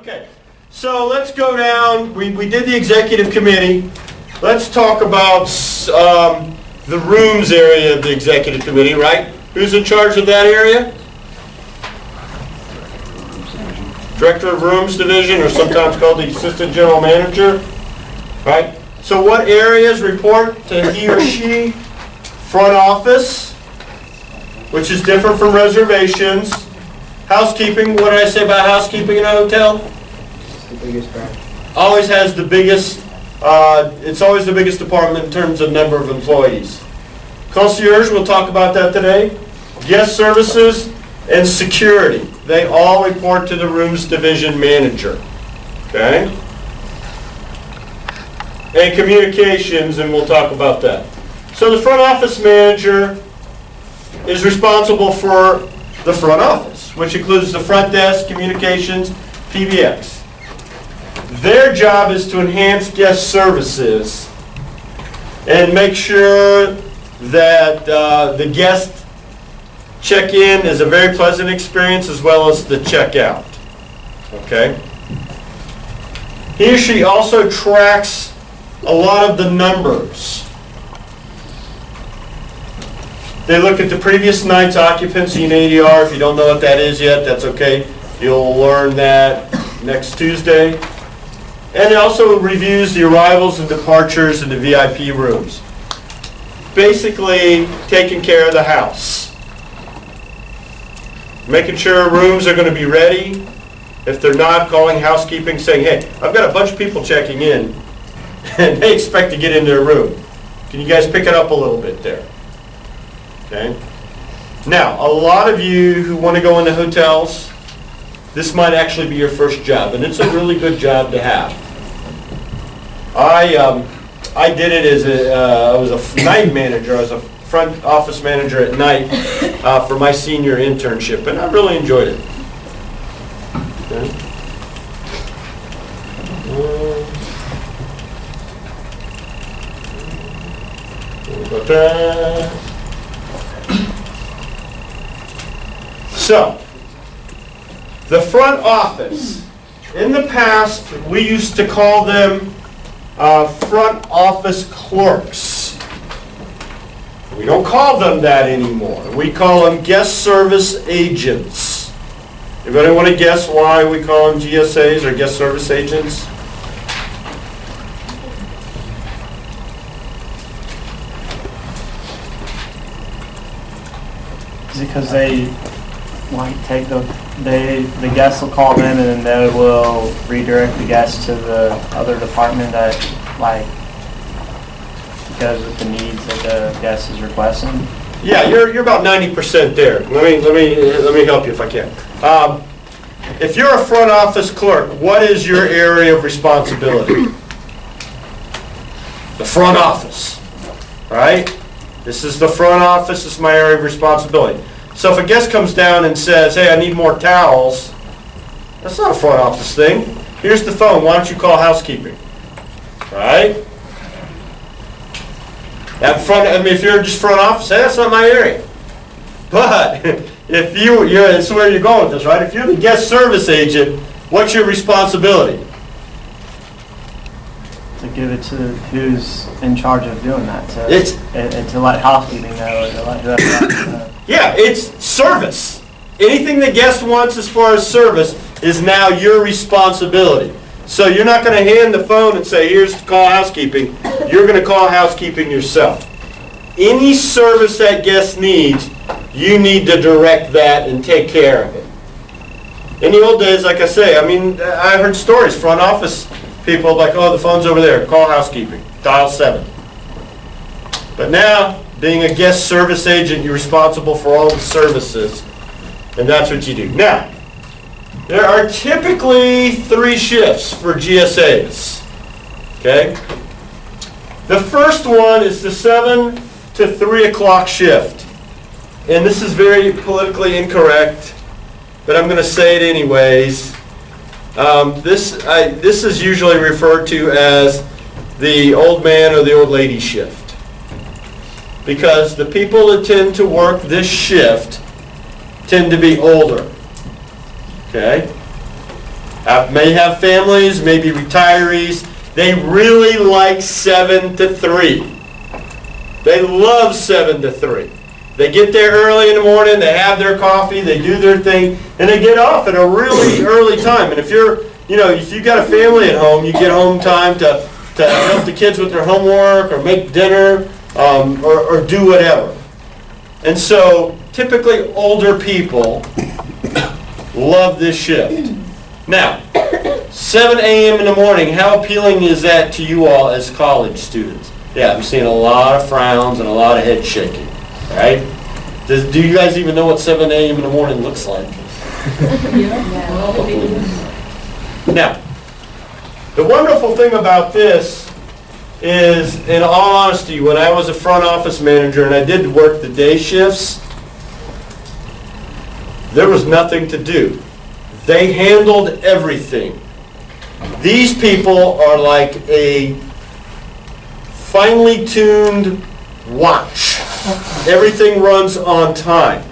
Okay, so let's go down. We did the executive committee. Let's talk about the rooms area of the executive committee, right? Who's in charge of that area? Director of Rooms Division, or sometimes called the Assistant General Manager, right? So what areas report to he or she? Front office, which is different from reservations. Housekeeping, what did I say about housekeeping in a hotel? The biggest part. Always has the biggest, it's always the biggest department in terms of number of employees. Concierge, we'll talk about that today. Guest services and security. They all report to the rooms division manager. Okay? And communications, and we'll talk about that. So the front office manager is responsible for the front office, which includes the front desk, communications, PBX. Their job is to enhance guest services and make sure that the guest check-in is a very pleasant experience as well as the check-out. Okay? He or she also tracks a lot of the numbers. They look at the previous night's occupancy and ADR. If you don't know what that is yet, that's okay. You'll learn that next Tuesday. And it also reviews the arrivals and departures in the VIP rooms. Basically, taking care of the house. Making sure rooms are going to be ready. If they're not, calling housekeeping saying, hey, I've got a bunch of people checking in and they expect to get in their room. Can you guys pick it up a little bit there? Okay. Now, a lot of you who want to go into hotels, this might actually be your first job, and it's a really good job to have. I did it as I was a night manager. I was a front office manager at night for my senior internship, and I really enjoyed it. Okay. About that. So, the front office. In the past, we used to call them front office clerks. We don't call them that anymore. We call them guest service agents. Anybody want to guess why we call them GSAs or guest service agents? Is it because they take the guests will call them and then they will redirect the guests to the other department that goes with the needs that the guest is requesting? Yeah, you're about 90% there. Let me help you if I can. If you're a front office clerk, what is your area of responsibility? The front office, right? This is the front office. This is my area of responsibility. So if a guest comes down and says, hey, I need more towels, that's not a front office thing. Here's the phone. Why don't you call housekeeping? Right? If you're just front office, hey, that's not my area. But if that's where you're going with this, right? If you're the guest service agent, what's your responsibility? To give it to who's in charge of doing that. To let housekeeping know, or to let whoever know. Yeah, it's service. Anything the guest wants as far as service is now your responsibility. So you're not going to hand the phone and say, here's to call housekeeping. You're going to call housekeeping yourself. Any service that guest needs, you need to direct that and take care of it. In the old days, like I say, I heard stories, front office people like, oh, the phone's over there, call housekeeping, dial 7. But now, being a guest service agent, you're responsible for all the services, and that's what you do. Now, there are typically 3 shifts for GSAs, okay? The first one is the 7 to 3 o'clock shift, and this is very politically incorrect, but I'm going to say it anyways. This is usually referred to as the old man or the old lady shift, because the people that tend to work this shift tend to be older. Okay? may have families, maybe retirees. They really like 7 to 3. They love 7 to 3. They get there early in the morning, they have their coffee, they do their thing, and they get off at a really early time. And if you've got a family at home, you get home time to help the kids with their homework or make dinner or do whatever. And so typically older people love this shift. Now, 7 a.m. in the morning, how appealing is that to you all as college students? Yeah, I'm seeing a lot of frowns and a lot of head shaking, right? Do you guys even know what 7 a.m. in the morning looks like? Now, the wonderful thing about this is, in all honesty, when I was a front office manager and I did work the day shifts, there was nothing to do. They handled everything. These people are like a finely tuned watch. Everything runs on time.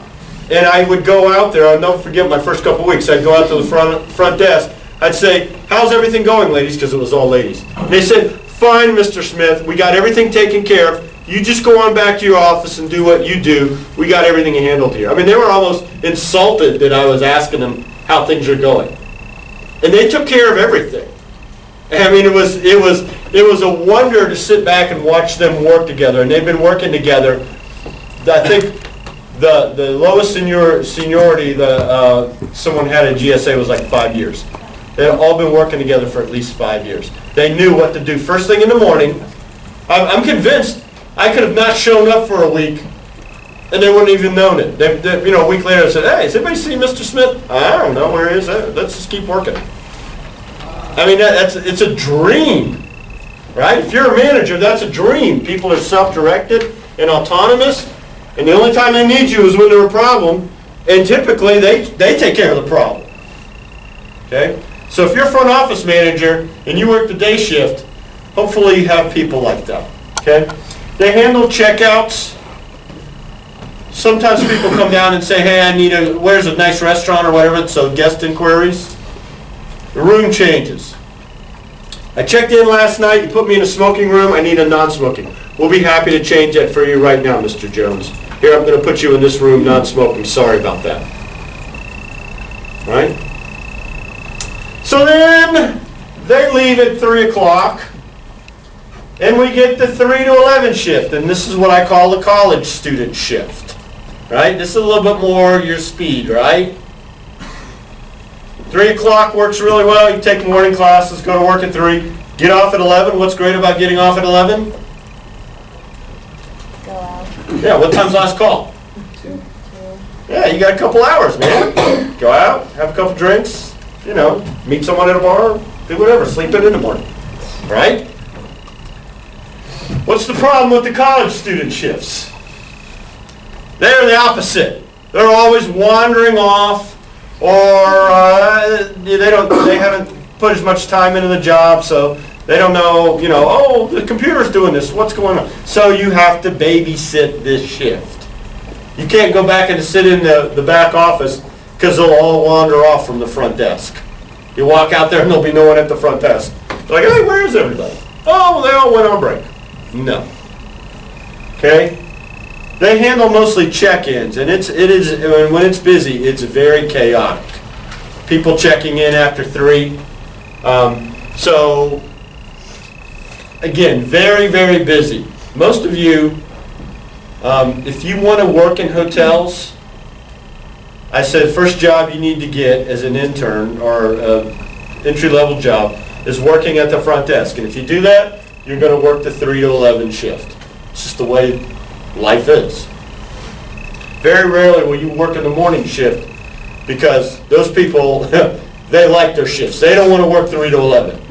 And I would go out there, I'll never forget my first couple weeks, I'd go out to the front desk, I'd say, how's everything going, ladies? Because it was all ladies. They said, fine, Mr. Smith, we got everything taken care of. You just go on back to your office and do what you do. We got everything handled here. I mean, they were almost insulted that I was asking them how things are going. And they took care of everything. I mean, it was a wonder to sit back and watch them work together. And they've been working together. I think the lowest seniority someone had at GSA was like 5 years. They've all been working together for at least 5 years. They knew what to do first thing in the morning. I'm convinced I could have not shown up for a week and they wouldn't even known it. A week later, I said, hey, has anybody seen Mr. Smith? I don't know where he is. Let's just keep working. I mean, it's a dream, right? If you're a manager, that's a dream. People are self-directed and autonomous, and the only time they need you is when there's a problem, and typically they take care of the problem. Okay? So if you're a front office manager and you work the day shift, hopefully you have people like that. Okay? They handle checkouts. Sometimes people come down and say, hey, where's a nice restaurant or whatever, so guest inquiries. The room changes. I checked in last night, you put me in a smoking room, I need a non-smoking. We'll be happy to change that for you right now, Mr. Jones. Here, I'm going to put you in this room, non-smoking. Sorry about that. Right? So then, they leave at 3 o'clock, and we get the 3 to 11 shift, and this is what I call the college student shift. Right? This is a little bit more your speed, right? 3 o'clock works really well. You take morning classes, go to work at 3, get off at 11. What's great about getting off at 11? Go out. Yeah, what time's last call? 2. Yeah, you got a couple hours, man. Go out, have a couple drinks, meet someone at a bar, do whatever, sleep in the morning. Right? What's the problem with the college student shifts? They're the opposite. They're always wandering off, or they haven't put as much time into the job, so they don't know, oh, the computer's doing this, what's going on? So you have to babysit this shift. You can't go back and sit in the back office because they'll all wander off from the front desk. You walk out there and there'll be no one at the front desk. They're like, hey, where is everybody? Oh, well, they all went on break. No. Okay? They handle mostly check-ins, and when it's busy, it's very chaotic. People checking in after 3. So, again, very, very busy. Most of you, if you want to work in hotels, I said first job you need to get as an intern or entry-level job is working at the front desk. And if you do that, you're going to work the 3 to 11 shift. It's just the way life is. Very rarely will you work in the morning shift because those people, they like their shifts. They don't want to work 3 to 11.